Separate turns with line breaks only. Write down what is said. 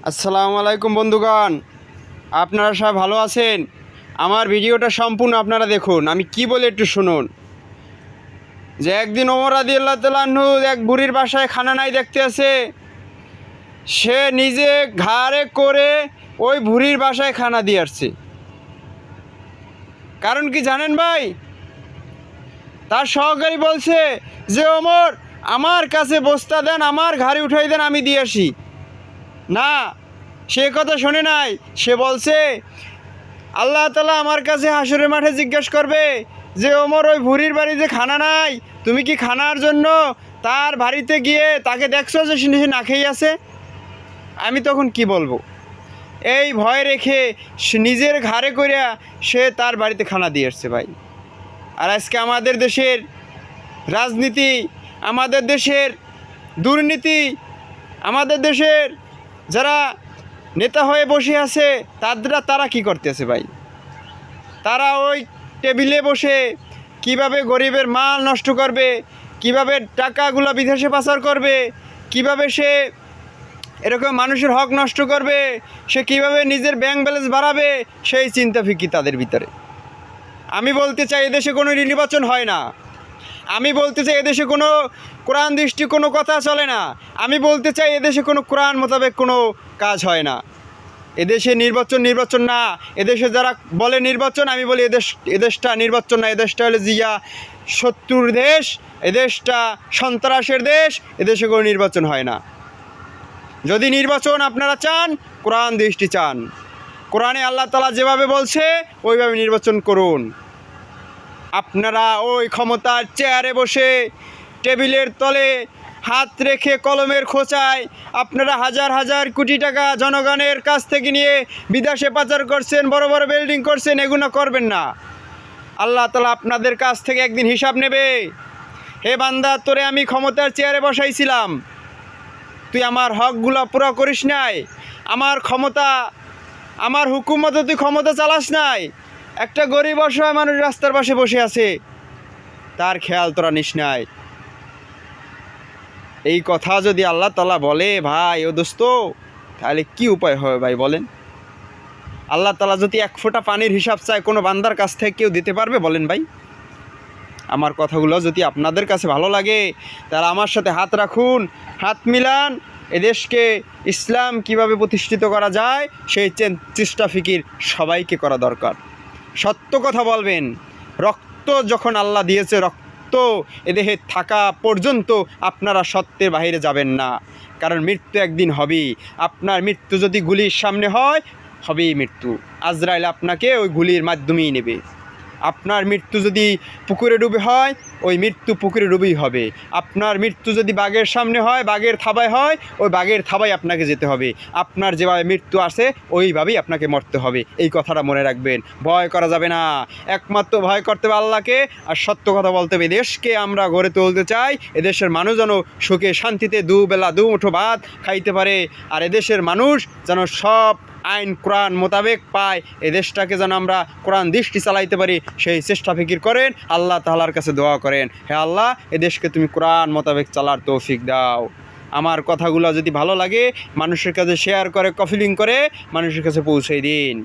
আসসালামু আলাইকুম বন্ধুগণ, আপনারা সবাই ভালো আছেন? আমার ভিডিওটা সম্পূর্ণ আপনারা দেখুন। আমি কি বলে একটু শুনুন। যে একদিন ওমর রাদিয়াল্লাহু তাআলা আনহু এক বুড়ির বাসায় খানা নাই দেখতে আসে। সে নিজে ঘাড়ে করে ওই বুড়ির বাসায় খানা দিয়ে আসছে। কারণ কি জানেন ভাই? তার সহকারী বলছে যে ওমর, আমার কাছে বস্তা দেন, আমার ঘাড়ে উঠাই দেন, আমি দিয়ে আসি। না, সে কথা শোনে নাই। সে বলছে আল্লাহ তাআলা আমার কাছে হাসরের মাঠে জিজ্ঞেস করবে যে ওমর, ওই ভুরির বাড়িতে খানা নাই, তুমি কি খানার জন্য তার বাড়িতে গিয়ে তাকে দেখছো যে সে না খেয়ে আছে? আমি তখন কি বলবো? এই ভয় রেখে সে নিজের ঘাড়ে করিয়া সে তার বাড়িতে খানা দিয়ে আসছে ভাই। আর আজকে আমাদের দেশের রাজনীতি, আমাদের দেশের দুর্নীতি, আমাদের দেশের যারা নেতা হয়ে বসে আছে তারা কি করতেছে ভাই? তারা ওই টেবিলে বসে কিভাবে গরিবের মাল নষ্ট করবে, কিভাবে টাকাগুলো বিদেশে পাচার করবে, কিভাবে সে এরকম মানুষের হক নষ্ট করবে, সে কিভাবে নিজের ব্যাংক ব্যালেন্স বাড়াবে, সেই চিন্তা ফিকি তাদের ভিতরে। আমি বলতে চাই এদেশে কোনো নির্বাচন হয় না। আমি বলতে চাই এদেশে কোনো কোরআন দৃষ্টি কোনো কথা চলে না। আমি বলতে চাই এদেশে কোনো কোরআন মোতাবেক কোনো কাজ হয় না। এদেশে নির্বাচন না। এদেশে যারা বলে নির্বাচন, আমি বলি এদেশটা নির্বাচন না। এদেশটা হলে জিয়া শত্রুর দেশ, এদেশটা সন্ত্রাসের দেশ। এদেশে কোনো নির্বাচন হয় না। যদি নির্বাচন আপনারা চান, কোরআন দৃষ্টি চান, কোরআনে আল্লাহ তাআলা যেভাবে বলছে ওইভাবে নির্বাচন করুন। আপনারা ওই ক্ষমতার চেয়ারে বসে টেবিলের তলে হাত রেখে কলমের খোঁচায় আপনারা হাজার হাজার কোটি টাকা জনগণের কাছ থেকে নিয়ে বিদেশে পাচার করছেন, বড় বড় বিল্ডিং করছেন। এগুলো করবেন না। আল্লাহ তাআলা আপনাদের কাছ থেকে একদিন হিসাব নেবে। হে বান্দা, তোরে আমি ক্ষমতার চেয়ারে বসাইছিলাম, তুই আমার হকগুলো পুরো করিস নাই। আমার ক্ষমতা, আমার হুকুমতে তুই ক্ষমতা চালাস নাই। একটা গরিব অসহায় মানুষ রাস্তার পাশে বসে আছে, তার খেয়াল তোরা নিস নাই। এই কথা যদি আল্লাহ তাআলা বলে ভাই ও দোস্ত, তাহলে কি উপায় হবে ভাই বলেন? আল্লাহ তাআলা যদি এক ফোঁটা পানির হিসাব চায়, কোনো বান্দার কাছ থেকে কেউ দিতে পারবে বলেন ভাই? আমার কথাগুলো যদি আপনাদের কাছে ভালো লাগে, তাহলে আমার সাথে হাত রাখুন, হাত মিলান। এদেশকে ইসলাম কিভাবে প্রতিষ্ঠিত করা যায় সেই চেষ্টা ফিকির সবাইকে করা দরকার। সত্য কথা বলবেন। রক্ত যখন আল্লাহ দিয়েছে, রক্ত এদেহে থাকা পর্যন্ত আপনারা সত্যের বাইরে যাবেন না। কারণ মৃত্যু একদিন হবেই। আপনার মৃত্যু যদি গুলির সামনে হয়, হবেই মৃত্যু। আজরাইল আপনাকে ওই গুলির মাধ্যমেই নেবে। আপনার মৃত্যু যদি পুকুরে ডুবে হয়, ওই মৃত্যু পুকুরে ডুবেই হবে। আপনার মৃত্যু যদি বাঘের সামনে হয়, বাঘের থাবায় হয়, ওই বাঘের থাবায় আপনাকে যেতে হবে। আপনার যেভাবে মৃত্যু আসে ওইভাবেই আপনাকে মরতে হবে। এই কথাটা মনে রাখবেন। ভয় করা যাবে না। একমাত্র ভয় করতে হবে আল্লাহকে, আর সত্য কথা বলতে হবে। দেশকে আমরা গড়ে তুলতে চাই, এদেশের মানুষ যেন সুখে শান্তিতে দুবেলা দুমুঠো ভাত খাইতে পারে, আর এদেশের মানুষ যেন সব আইন কোরআন মোতাবেক পায়। এ দেশটাকে যেন আমরা কোরআন দৃষ্টি চালাইতে পারি, সেই চেষ্টা ফিকির করেন। আল্লাহ তাআলার কাছে দোয়া করেন, হে আল্লাহ, এ দেশকে তুমি কোরআন মোতাবেক চালার তৌফিক দাও। আমার কথাগুলো যদি ভালো লাগে, মানুষের কাছে শেয়ার করে, কপিলিং করে মানুষের কাছে পৌঁছে দিন।